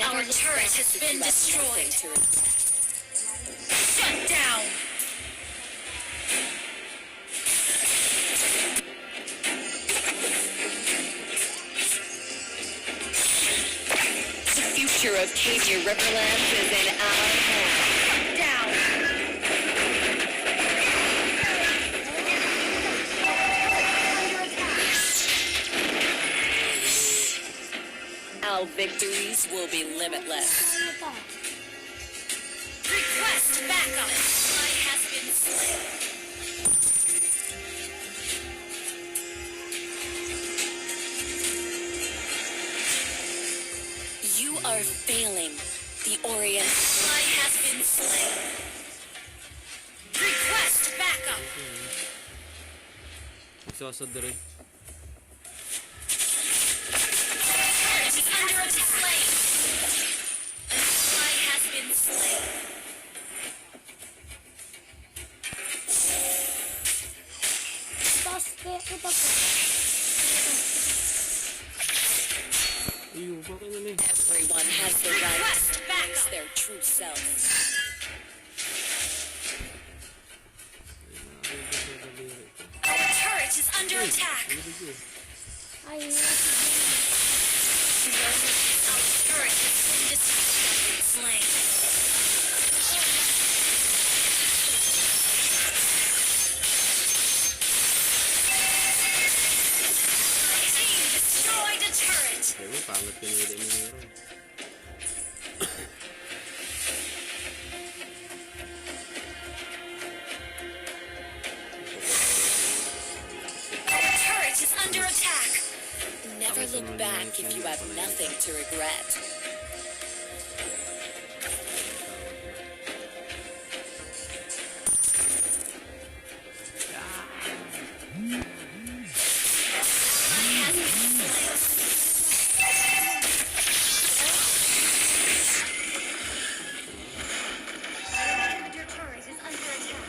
Our turret has been destroyed. Shut down. The future of Cadia Riverlands is in our hands. Down. Our victories will be limitless. Request backup. Ally has been slain. You are failing the Orient. Ally has been slain. Request backup. Isasad na rin. Turret is under attack. Ally has been slain. Iyo, bakit na eh? Everyone has the right to face their true self. Our turret is under attack. Our turret has been destroyed and slain. Team destroyed a turret. Kaya pangit pinili mo meron. Our turret is under attack. Never look back if you have nothing to regret. Has been slain. Your turret is under attack.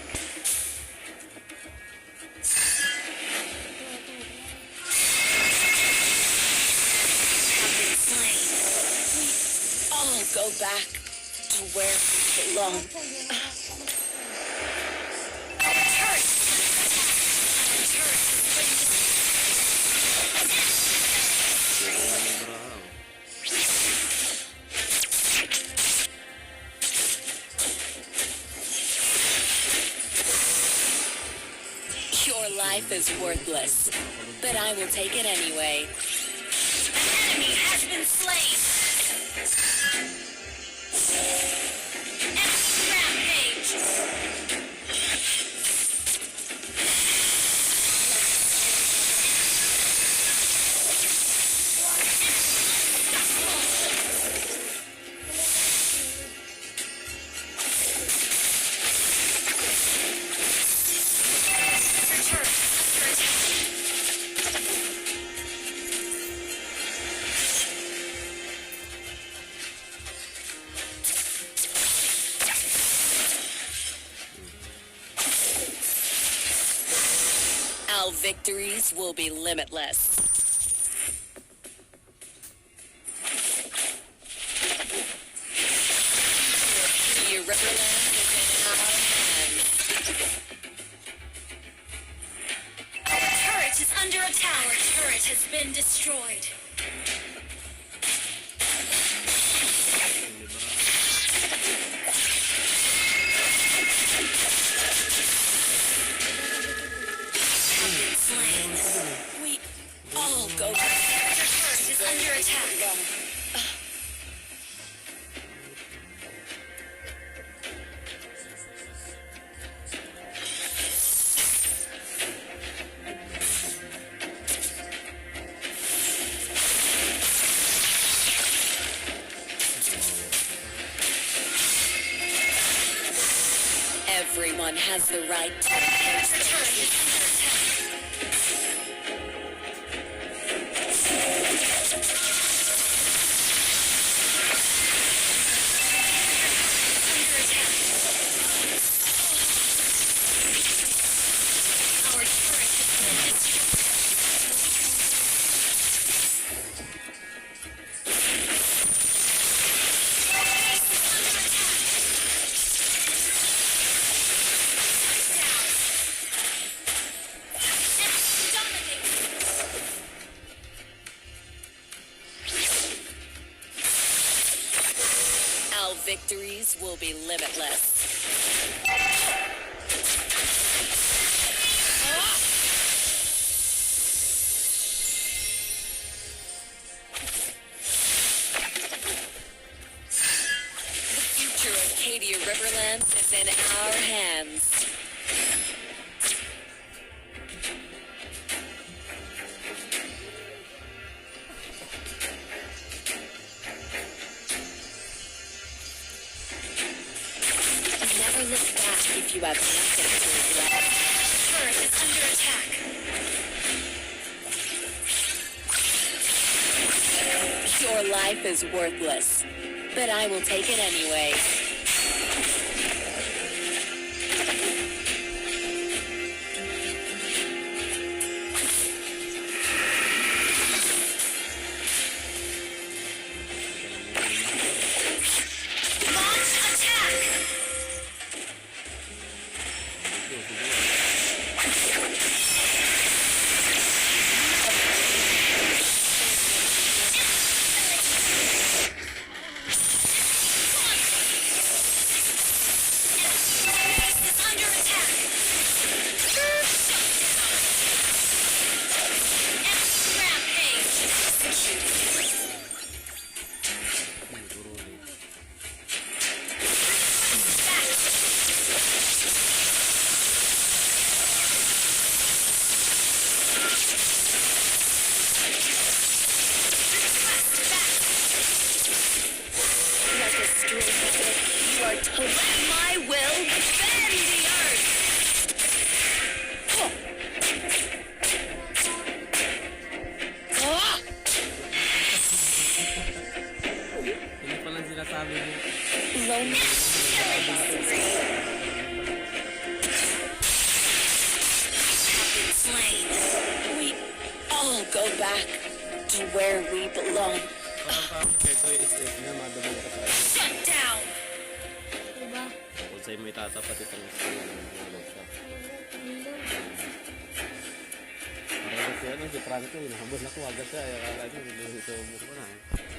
Have been slain. We all go back to where we belong. Our turret is under attack. Our turret has been Brahaw. Your life is worthless, but I will take it anyway. An enemy has been slain. Enemy rampage. Your turret is under attack. Our victories will be limitless. Your Riverlands is in our hands. Our turret is under attack. Our turret has been destroyed. Slain. We all go back. Your turret is under attack. Everyone has the right to Your face turret their is under attack. Under attack. Our turret has been destroyed. victories will be limitless. The future of Cadia Riverlands is in our hands. Never look back if you have nothing to regret. Turret is under attack. Your life is worthless, but I will take it anyway. Launch attack. Base is under attack. Enemy rampage. Like a stray bullet, you are total. Let my will bend the earth. Ah! Ano palang sinasabi mo? Lonely. Slain. We all go back to where we belong. Parang ito yung estate na madabog ka sa akin. Shut down. Diba? Kung sa'yo mo itatapat ito ng screen ng mga siya. Parang kasi ano, si Franco, hinahabol ako agad siya. Akala niyo, niluluto mo ko na eh.